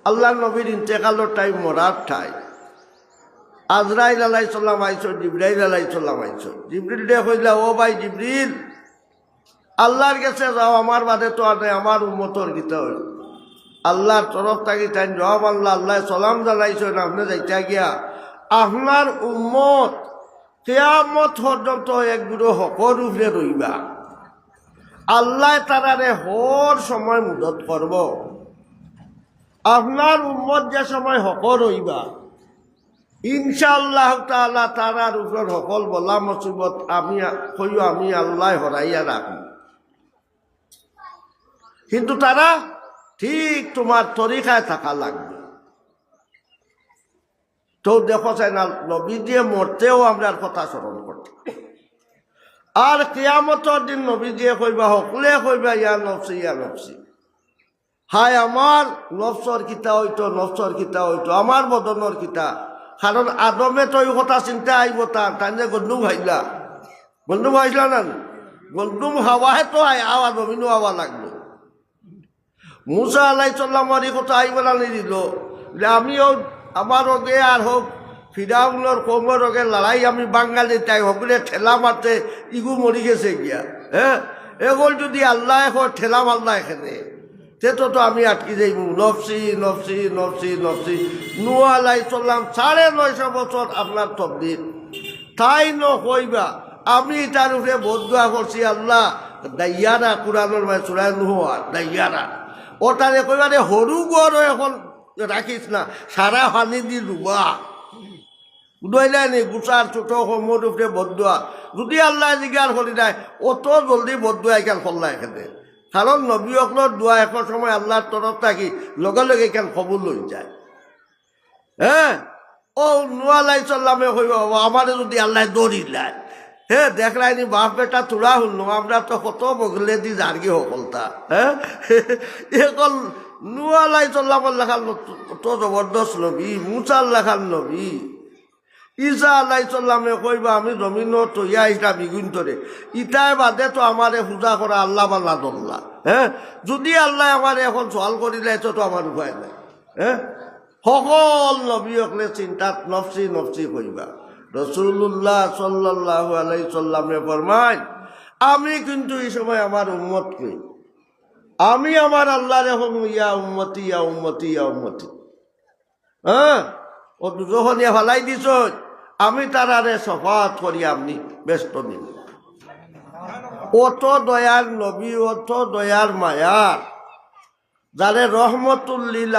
আল্লাহ নবীর ইন্তেকালের টাইম মরার ঠাই আজরাইল আলাইহিস সালাম আইছো, জিবরাইল আলাইহিস সালাম আইছো। জিবরিল ডে কইলা, ও ভাই জিবরিল, আল্লাহর কাছে যাও, আমার বাদে তো আর নাই, আমার উম্মতর গীতা হইল। আল্লাহর তরফ থাকি তাই জবাব আল্লাহ, আল্লাহ সালাম জানাইছো না, আপনি যাইতা গিয়া আপনার উম্মত কিয়ামত পর্যন্ত এক গুরু হকর উপরে রইবা। আল্লাহ তারারে হর সময় মুদত করব। আপনার উম্মত যে সময় হকর রইবা, ইনশাআল্লাহ তাআলা তারার উপর হকল বলা মুসিবত আমি আল্লাহ হরাইয়া রাখি। কিন্তু তারা ঠিক তোমার তরিকায় থাকা লাগবে। তো দেখো চাই না, নবী দিয়ে মরতেও আমরা কথা স্মরণ করতে, আর কিয়ামতের দিন নবী দিয়ে কইবা, হকলে কইবা ইয়া নফসি ইয়া নফসি। হায় আমার নফসর কিতা হইতো, নফসর কিতা হইতো, আমার বদনের কিতা। কারণ আদমে তো এই কথা চিন্তা আইব, তার যে গন্ডুম হাইলা, গন্ডুম হাইলা না, গন্ডুম হাওয়াহে তো আওয়া জমিনও হাওয়া লাগলো। মুসা আলাইহিস সালামের এই কথা আইব না দিল যে আমিও আমার ওগে আর হোক ফিরাউনের কৌমের ওগে লড়াই, আমি বাঙালি তাই হকলে ঠেলা মারতে ইগু মরি গেছে গিয়া। হ্যাঁ, এগুলো যদি আল্লাহ এখন ঠেলা মাল্লা এখানে, তো আমি আটকে যাইব। নফসি নফসি নফসি নফসি। নূহ আলাইহিস সালাম 950 বছর আপনার তকদির, তাই নকইবা আমি তার উপরে বদদুয়া করছি, আল্লাহ দাইয়ারা, কুরআনের মাঝে সূরা নূহ দাইয়ারা, ওটারে কইবারে হরু গড় এখন রাখিস না, সারা পানি দি ডুবা উদয়লানি গুছার ছোট সমর উপরে বদদুয়া। যদি আল্লাহ জিজ্ঞার করি দেয়, অত জলদি বদদুয়া এখান করলা এখানে। কারণ নবী অকলর দোয়া এক সময় আল্লাহর তরফ থাকি লগে লগে এখান কবুল হয়ে যায়। হ্যাঁ, ও নূহ আলাইহিস সালামে কইব, আমারে যদি আল্লাহ দৌড়ি দেয়, হ্যাঁ দেখলাইনি বাপ বেটা তোরা হল, আমরা তো কত বগলে দি জার্গি হকলতা। হ্যাঁ, এখন নূহ আলাইহিস সালামের লেখার তো জবরদস্ত নবী, মুসার লেখার নবী। ঈসা আলাইহিস সালামে কইবা আমি জমিন তৈয়া ইসলাম ইগুন্তরে, ইটায় বাদে তো আমারে পূজা করা আল্লাহ বাল্লা দল্লা। হ্যাঁ, যদি আল্লাহ আমারে এখন সওয়াল করিলে তো আমার উপায় নাই। হ্যাঁ, সকল নবী হকলে চিন্তাত নফসি নফসি কইবা। রাসূলুল্লাহ সাল্লাল্লাহু আলাইহি সাল্লামে ফরমায়, আমি কিন্তু এই সময় আমার উম্মত কই, আমি আমার আল্লাহর এখন ইয়া উম্মতি ইয়া উম্মতি ইয়া উম্মতি। হ্যাঁ, ও যখন ফালাই দিছ, আমি তারারে সফাত করি, আপনি ব্যস্ত নিন। অত দয়ার নবী, অত দয়ার মায়ার, যারে রহমতুল লিল